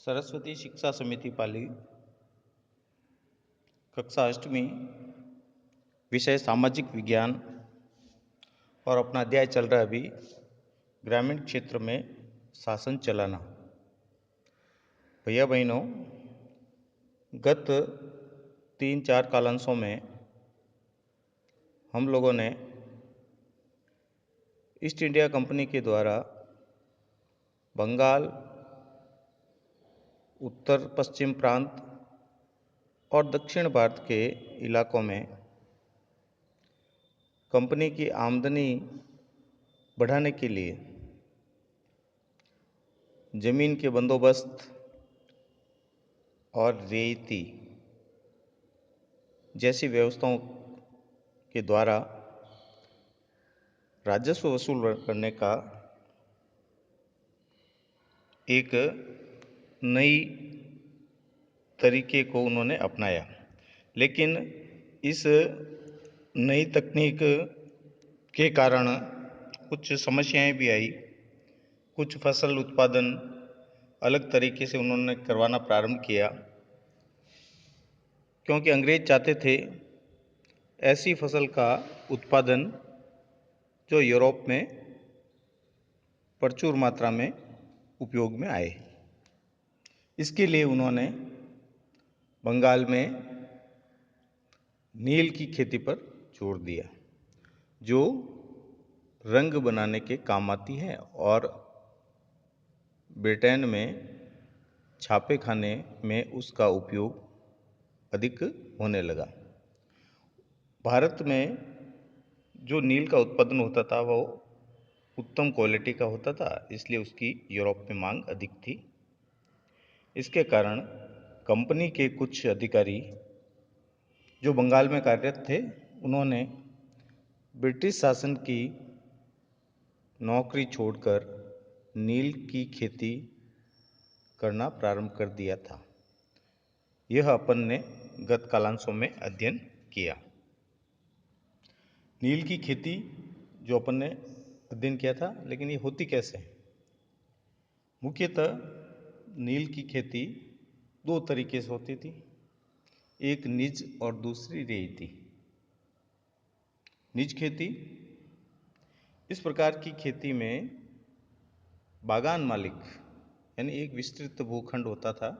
सरस्वती शिक्षा समिति पाली कक्षा अष्टमी विषय सामाजिक विज्ञान और अपना अध्याय चल रहा है अभी ग्रामीण क्षेत्र में शासन चलाना। भैया बहनों, गत 3-4 कालांशों में हम लोगों ने ईस्ट इंडिया कंपनी के द्वारा बंगाल, उत्तर पश्चिम प्रांत और दक्षिण भारत के इलाकों में कंपनी की आमदनी बढ़ाने के लिए जमीन के बंदोबस्त और रियायती जैसी व्यवस्थाओं के द्वारा राजस्व वसूल करने का एक नई तरीके को उन्होंने अपनाया। लेकिन इस नई तकनीक के कारण कुछ समस्याएं भी आई। कुछ फसल उत्पादन अलग तरीके से उन्होंने करवाना प्रारंभ किया, क्योंकि अंग्रेज चाहते थे ऐसी फसल का उत्पादन जो यूरोप में प्रचुर मात्रा में उपयोग में आए। इसके लिए उन्होंने बंगाल में नील की खेती पर जोर दिया, जो रंग बनाने के काम आती है और ब्रिटेन में छापे खाने में उसका उपयोग अधिक होने लगा। भारत में जो नील का उत्पादन होता था वो उत्तम क्वालिटी का होता था, इसलिए उसकी यूरोप में मांग अधिक थी। इसके कारण कंपनी के कुछ अधिकारी जो बंगाल में कार्यरत थे, उन्होंने ब्रिटिश शासन की नौकरी छोड़कर नील की खेती करना प्रारंभ कर दिया था। यह अपन ने गत कालांशों में अध्ययन किया। नील की खेती जो अपन ने अध्ययन किया था, लेकिन ये होती कैसे है? मुख्यतः नील की खेती दो तरीके से होती थी, एक निज और दूसरी रेयती। निज खेती, इस प्रकार की खेती में बागान मालिक यानी एक विस्तृत भूखंड होता था,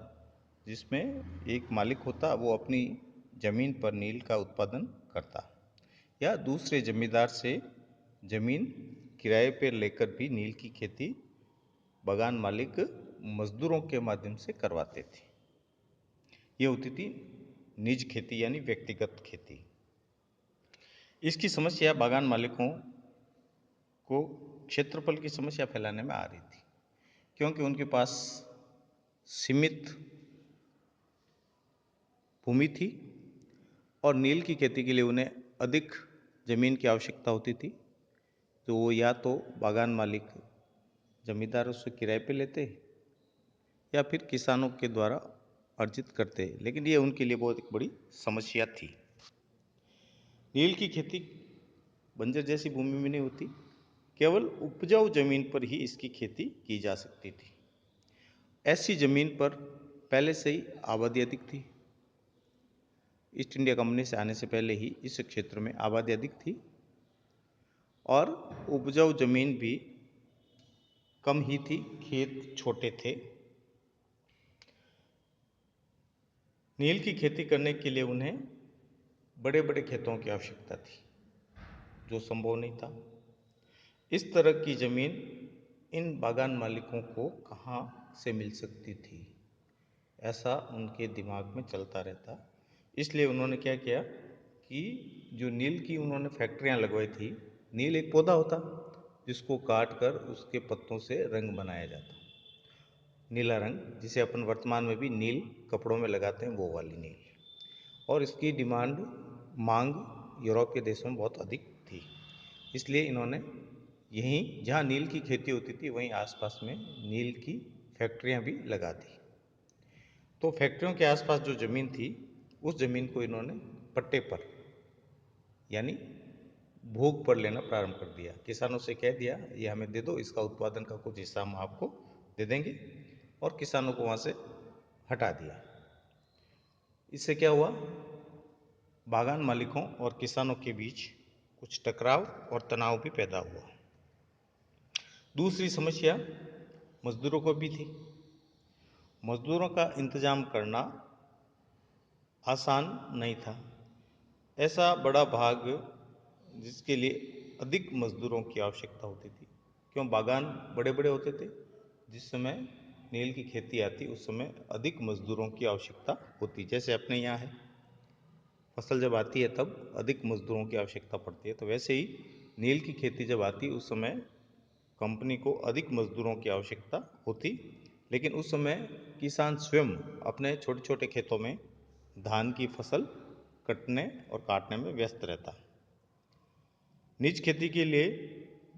जिसमें एक मालिक होता, वो अपनी जमीन पर नील का उत्पादन करता, या दूसरे जमींदार से जमीन किराए पर लेकर भी नील की खेती बागान मालिक मजदूरों के माध्यम से करवाते थे। ये होती थी निज खेती यानी व्यक्तिगत खेती। इसकी समस्या बागान मालिकों को क्षेत्रफल की समस्या फैलाने में आ रही थी, क्योंकि उनके पास सीमित भूमि थी और नील की खेती के लिए उन्हें अधिक जमीन की आवश्यकता होती थी। तो वो या तो बागान मालिक जमींदारों से किराए पे लेते या फिर किसानों के द्वारा अर्जित करते, लेकिन ये उनके लिए बहुत एक बड़ी समस्या थी। नील की खेती बंजर जैसी भूमि में नहीं होती, केवल उपजाऊ जमीन पर ही इसकी खेती की जा सकती थी। ऐसी जमीन पर पहले से ही आबादी अधिक थी। ईस्ट इंडिया कंपनी से आने से पहले ही इस क्षेत्र में आबादी अधिक थी और उपजाऊ जमीन भी कम ही थी, खेत छोटे थे। नील की खेती करने के लिए उन्हें बड़े बड़े खेतों की आवश्यकता थी, जो संभव नहीं था। इस तरह की जमीन इन बागान मालिकों को कहाँ से मिल सकती थी, ऐसा उनके दिमाग में चलता रहता। इसलिए उन्होंने क्या किया कि जो नील की उन्होंने फैक्ट्रियाँ लगवाई थी। नील एक पौधा होता जिसको काट कर उसके पत्तों से रंग बनाया जाता, नीला रंग, जिसे अपन वर्तमान में भी नील कपड़ों में लगाते हैं, वो वाली नील। और इसकी डिमांड, मांग यूरोप के देशों में बहुत अधिक थी। इसलिए इन्होंने यहीं जहाँ नील की खेती होती थी वहीं आसपास में नील की फैक्ट्रियाँ भी लगा दी। तो फैक्ट्रियों के आसपास जो ज़मीन थी, उस ज़मीन को इन्होंने पट्टे पर यानी भोग पर लेना प्रारंभ कर दिया। किसानों से कह दिया, ये हमें दे दो, इसका उत्पादन का कुछ हिस्सा हम आपको दे देंगे, और किसानों को वहाँ से हटा दिया। इससे क्या हुआ, बागान मालिकों और किसानों के बीच कुछ टकराव और तनाव भी पैदा हुआ। दूसरी समस्या मजदूरों को भी थी। मजदूरों का इंतजाम करना आसान नहीं था। ऐसा बड़ा भाग जिसके लिए अधिक मजदूरों की आवश्यकता होती थी, क्यों, बागान बड़े बड़े होते थे। जिस समय नील की खेती आती उस समय अधिक मजदूरों की आवश्यकता होती। जैसे अपने यहाँ है, फसल जब आती है तब अधिक मजदूरों की आवश्यकता पड़ती है, तो वैसे ही नील की खेती जब आती उस समय कंपनी को अधिक मजदूरों की आवश्यकता होती। लेकिन उस समय किसान स्वयं अपने छोटे छोटे खेतों में धान की फसल कटने और काटने में व्यस्त रहता। निज खेती के लिए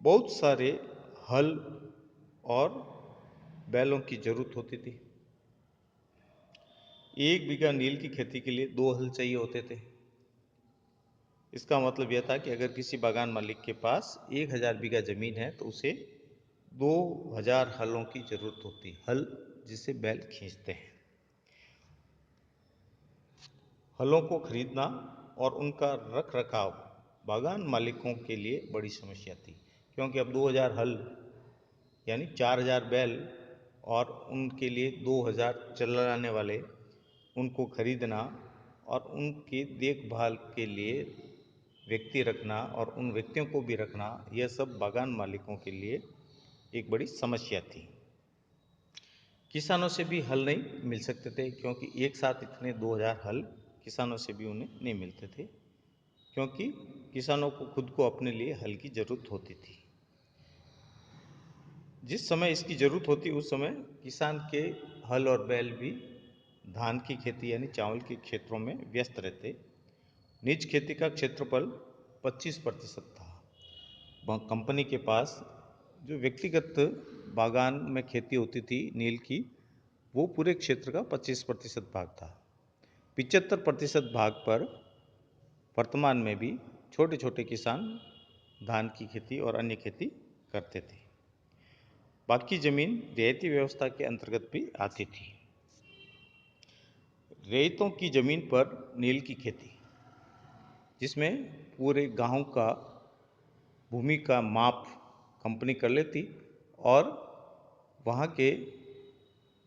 बहुत सारे हल और बैलों की जरूरत होती थी। 1 बीघा नील की खेती के लिए 2 हल चाहिए होते थे। इसका मतलब यह था कि अगर किसी बागान मालिक के पास 1000 बीघा जमीन है तो उसे 2000 हलों की जरूरत होती। हल जिसे बैल खींचते हैं। हलों को खरीदना और उनका रख रखाव बागान मालिकों के लिए बड़ी समस्या थी, क्योंकि अब 2000 हल यानी 4000 बैल और उनके लिए 2000 चलाने वाले, उनको खरीदना और उनकी देखभाल के लिए व्यक्ति रखना और उन व्यक्तियों को भी रखना, यह सब बागान मालिकों के लिए एक बड़ी समस्या थी। किसानों से भी हल नहीं मिल सकते थे, क्योंकि एक साथ इतने 2000 हल किसानों से भी उन्हें नहीं मिलते थे, क्योंकि किसानों को खुद को अपने लिए हल की जरूरत होती थी। जिस समय इसकी जरूरत होती उस समय किसान के हल और बैल भी धान की खेती यानी चावल के क्षेत्रों में व्यस्त रहते। निज खेती का क्षेत्रफल 25% था। कंपनी के पास जो व्यक्तिगत बागान में खेती होती थी नील की, वो पूरे क्षेत्र का 25% भाग था। 75% भाग पर वर्तमान में भी छोटे छोटे किसान धान की खेती और अन्य खेती करते थे। बाकी जमीन रियायती व्यवस्था के अंतर्गत भी आती थी। रैयतों की जमीन पर नील की खेती, जिसमें पूरे गांव का भूमि का माप कंपनी कर लेती और वहाँ के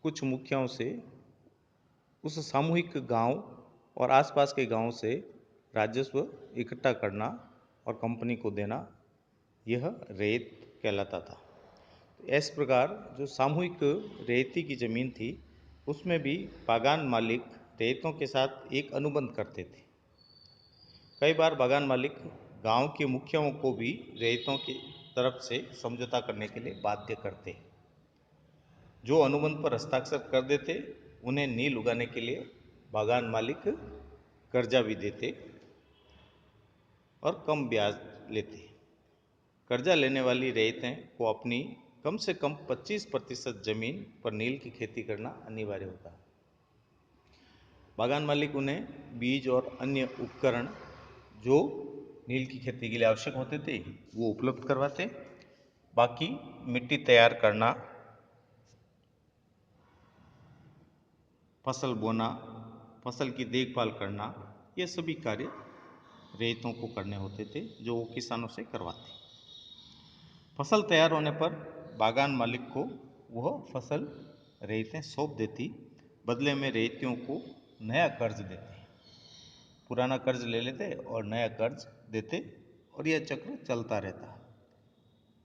कुछ मुखियाओं से उस सामूहिक गांव और आसपास के गांव से राजस्व इकट्ठा करना और कंपनी को देना, यह रैयत कहलाता था। इस प्रकार जो सामूहिक रैयती की ज़मीन थी उसमें भी बागान मालिक रैयतों के साथ एक अनुबंध करते थे। कई बार बागान मालिक गांव के मुखियाओं को भी रैयतों की तरफ से समझौता करने के लिए बाध्य करते। जो अनुबंध पर हस्ताक्षर कर देते उन्हें नील उगाने के लिए बागान मालिक कर्जा भी देते और कम ब्याज लेते। कर्जा लेने वाली रैयतें को अपनी कम से कम 25% जमीन पर नील की खेती करना अनिवार्य होता। बागान मालिक उन्हें बीज और अन्य उपकरण जो नील की खेती के लिए आवश्यक होते थे वो उपलब्ध करवाते। बाकी मिट्टी तैयार करना, फसल बोना, फसल की देखभाल करना, ये सभी कार्य रैयतों को करने होते थे जो वो किसानों से करवाते। फसल तैयार होने पर बागान मालिक को वह फसल रैयतें सौंप देती। बदले में रैयतियों को नया कर्ज देते। पुराना कर्ज ले लेते और नया कर्ज देते और यह चक्र चलता रहता।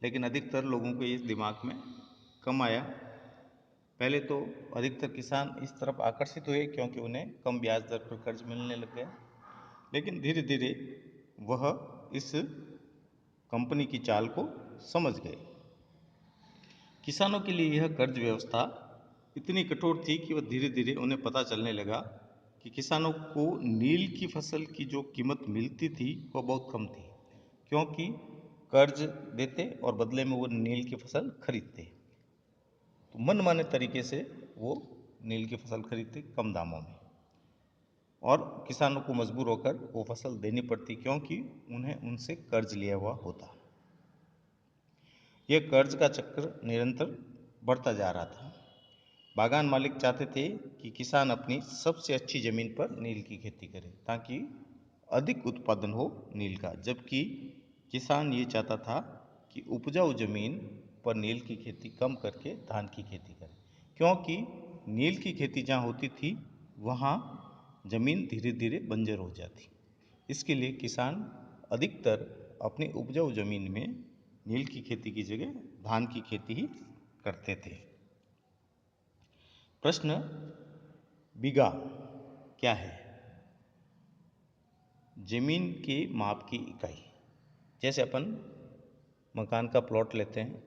लेकिन अधिकतर लोगों को इस दिमाग में कम आया। पहले तो अधिकतर किसान इस तरफ आकर्षित हुए क्योंकि उन्हें कम ब्याज दर पर कर्ज मिलने लग गया। लेकिन धीरे धीरे वह इस कंपनी की चाल को समझ गए। किसानों के लिए यह कर्ज व्यवस्था इतनी कठोर थी कि वह धीरे धीरे उन्हें पता चलने लगा कि किसानों को नील की फसल की जो कीमत मिलती थी वह बहुत कम थी, क्योंकि कर्ज देते और बदले में वो नील की फसल खरीदते। तो मनमाने तरीके से वो नील की फसल खरीदते कम दामों में और किसानों को मजबूर होकर वो फसल देनी पड़ती, क्योंकि उन्हें उनसे कर्ज लिया हुआ होता। यह कर्ज का चक्र निरंतर बढ़ता जा रहा था। बागान मालिक चाहते थे कि किसान अपनी सबसे अच्छी ज़मीन पर नील की खेती करे ताकि अधिक उत्पादन हो नील का, जबकि किसान ये चाहता था कि उपजाऊ ज़मीन पर नील की खेती कम करके धान की खेती करे, क्योंकि नील की खेती जहाँ होती थी वहाँ ज़मीन धीरे धीरे बंजर हो जाती। इसके लिए किसान अधिकतर अपनी उपजाऊ ज़मीन में नील की खेती की जगह धान की खेती ही करते थे। प्रश्न, बीघा क्या है? जमीन के माप की इकाई। जैसे अपन मकान का प्लॉट लेते हैं,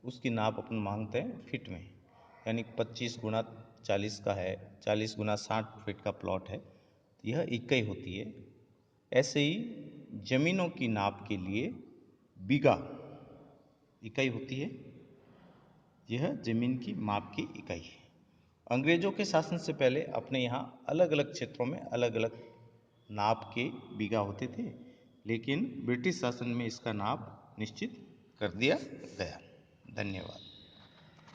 उसकी नाप अपन मांगते हैं फीट में, यानी 25 गुना 40 का है, 40 गुना 60 फीट का प्लॉट है, तो यह इकाई होती है। ऐसे ही जमीनों की नाप के लिए बीघा इकाई होती है, यह जमीन की माप की इकाई है। अंग्रेजों के शासन से पहले अपने यहाँ अलग अलग क्षेत्रों में अलग अलग नाप के बीघा होते थे, लेकिन ब्रिटिश शासन में इसका नाप निश्चित कर दिया गया। धन्यवाद।